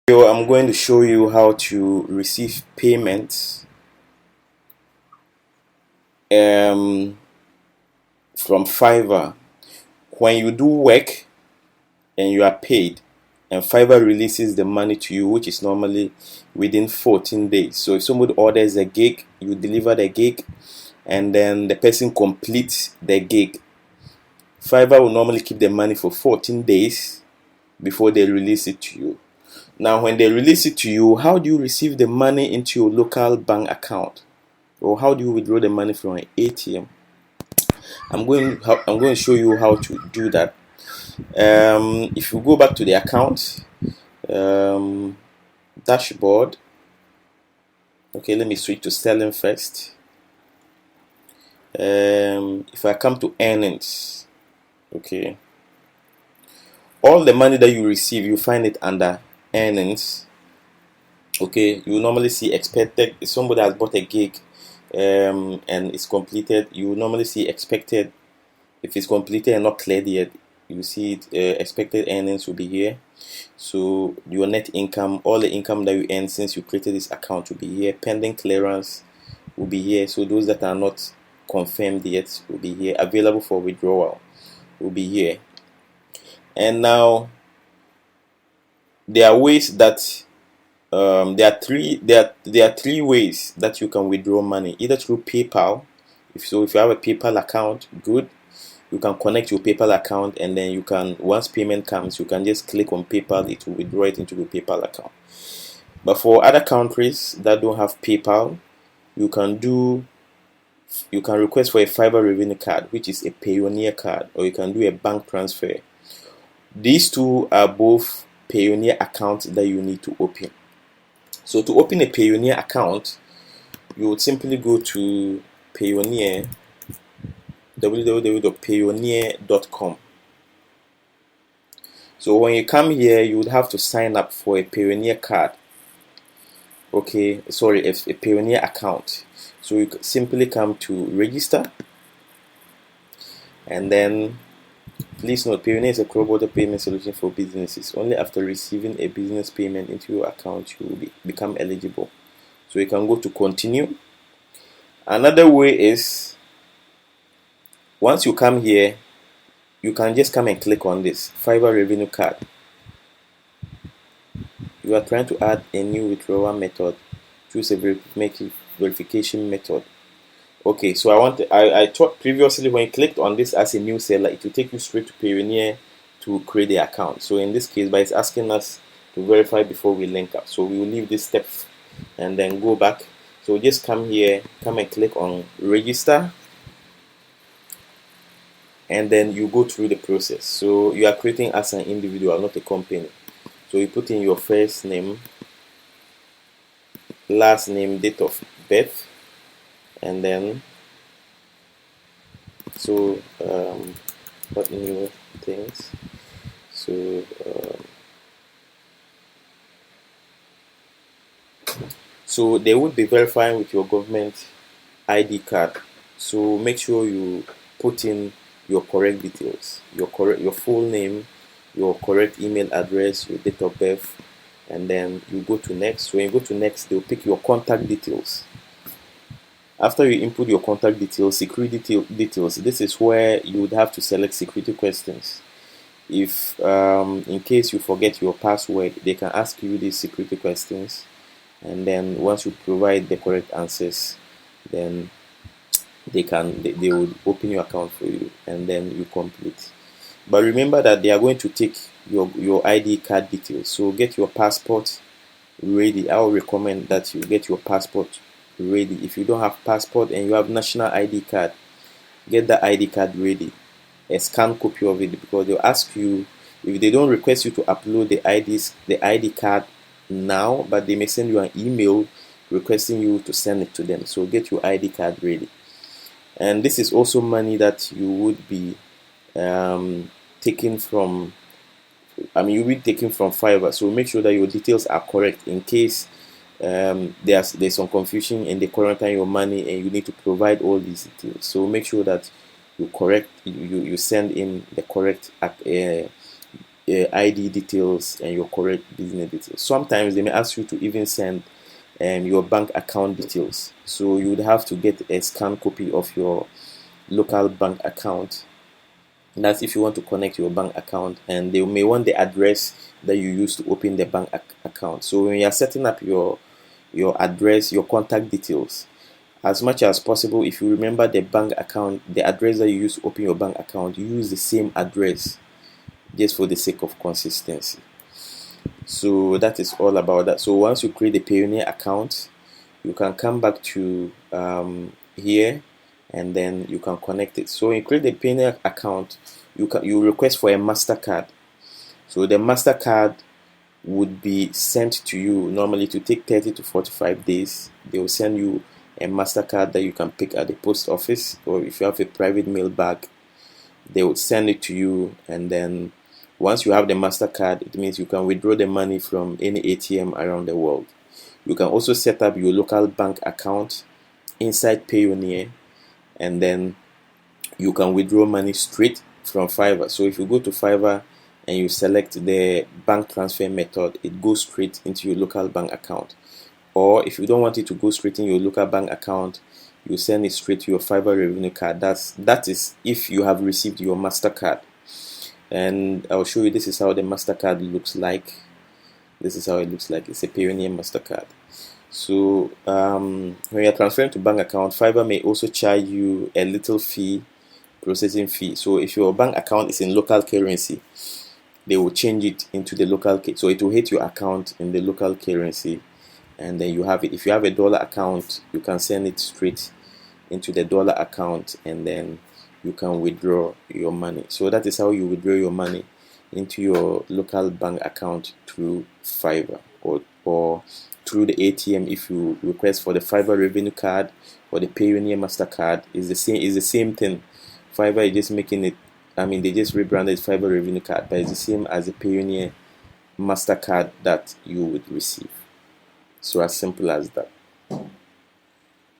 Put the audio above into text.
I'm going to show you how to receive payments from Fiverr. When you do work and you are paid, and Fiverr releases the money to you, which is normally within 14 days. So if somebody orders a gig, you deliver the gig, and then the person completes the gig. Fiverr will normally keep the money for 14 days before they release it to you. Now, when they release it to you, how do you receive the money into your local bank account? Or how do you withdraw the money from an ATM? I'm going to show you how to do that. If you go back to the account dashboard, okay, let me switch to selling first. If I come to earnings, okay, all the money that you receive, you find it under earnings. Okay, you normally see expected. If somebody has bought a gig and it's completed, you normally see expected. If it's completed and not cleared yet, you see it, expected earnings will be here. So your net income, all the income that you earn since you created this account will be here. Pending clearance will be here. So those that are not confirmed yet will be here. Available for withdrawal will be here. And now there are ways that there are three ways that you can withdraw money, either through PayPal. If you have a PayPal account, good. You can connect your PayPal account, and then you can, once payment comes, you can just click on PayPal, it will withdraw it into your PayPal account. But for other countries that don't have PayPal, you can request for a Fiverr revenue card, which is a Payoneer card, or you can do a bank transfer. These two are both Payoneer accounts that you need to open. So to open a Payoneer account, you would simply go to Payoneer, www.payoneer.com. So when you come here, you would have to sign up for a Payoneer card. Okay, sorry, a Payoneer account. So you simply come to register, and then please note, Payoneer is a cross-border payment solution for businesses. Only after receiving a business payment into your account you will become eligible. So you can go to continue. Another way is, once you come here, you can just come and click on this Fiverr revenue card. You are trying to add a new withdrawal method. Choose a verification method. Okay, so I thought previously when you clicked on this as a new seller, it will take you straight to Payoneer to create the account. So in this case, but it's asking us to verify before we link up. So we will leave this step and then go back. So just come here, come and click on register, and then you go through the process. So you are creating as an individual, not a company. So you put in your first name, last name, date of birth, and then what new things. So they would be verifying with your government ID card. So make sure you put in your correct details, your full name, your correct email address, your date of birth, and then you go to next. When you go to next, they'll pick your contact details. After you input your contact details, security details, this is where you would have to select security questions. If in case you forget your password, they can ask you these security questions, and then once you provide the correct answers, then they will open your account for you, and then you complete. But remember that they are going to take your ID card details, so get your passport ready. I will recommend that you get your passport ready. If you don't have passport and you have national ID card, get the ID card ready, a scanned copy of it, because they'll ask you, if they don't request you to upload the ID card now, but they may send you an email requesting you to send it to them. So get your ID card ready. And this is also money that you would be taking from Fiverr. So make sure that your details are correct, in case there's some confusion and they quarantine your money and you need to provide all these details. So make sure that you send in the correct ID details and your correct business details. Sometimes they may ask you to even send your bank account details. So you would have to get a scanned copy of your local bank account. That's if you want to connect your bank account, and they may want the address that you use to open the bank account. So when you are setting up your address, your contact details, as much as possible, if you remember the bank account, the address that you use to open your bank account, you use the same address, just for the sake of consistency. So that is all about that. So once you create a Payoneer account, you can come back to here, and then you can connect it. So when you create a Payoneer account, you request for a MasterCard. So the MasterCard would be sent to you normally to take 30 to 45 days. They will send you a MasterCard that you can pick at the post office, or if you have a private mail bag, they would send it to you. And then once you have the MasterCard, it means you can withdraw the money from any ATM around the world. You can also set up your local bank account inside Payoneer, and then you can withdraw money straight from Fiverr. So if you go to Fiverr and you select the bank transfer method, it goes straight into your local bank account. Or if you don't want it to go straight in your local bank account, you send it straight to your Fiverr revenue card. That is if you have received your MasterCard. And I'll show you, this is how the MasterCard looks like. This is how it looks like. It's a Payoneer MasterCard. So when you're transferring to bank account, Fiverr may also charge you a little fee, processing fee. So if your bank account is in local currency, they will change it into the local, so it will hit your account in the local currency, and then you have it. If you have a dollar account, you can send it straight into the dollar account, and then you can withdraw your money. So that is how you withdraw your money into your local bank account through Fiverr, or through the ATM. If you request for the Fiverr revenue card or the Payoneer MasterCard, is the same thing. Fiverr is just making it, they just rebranded Fiverr revenue card, but it's the same as the Payoneer MasterCard that you would receive. So as simple as that.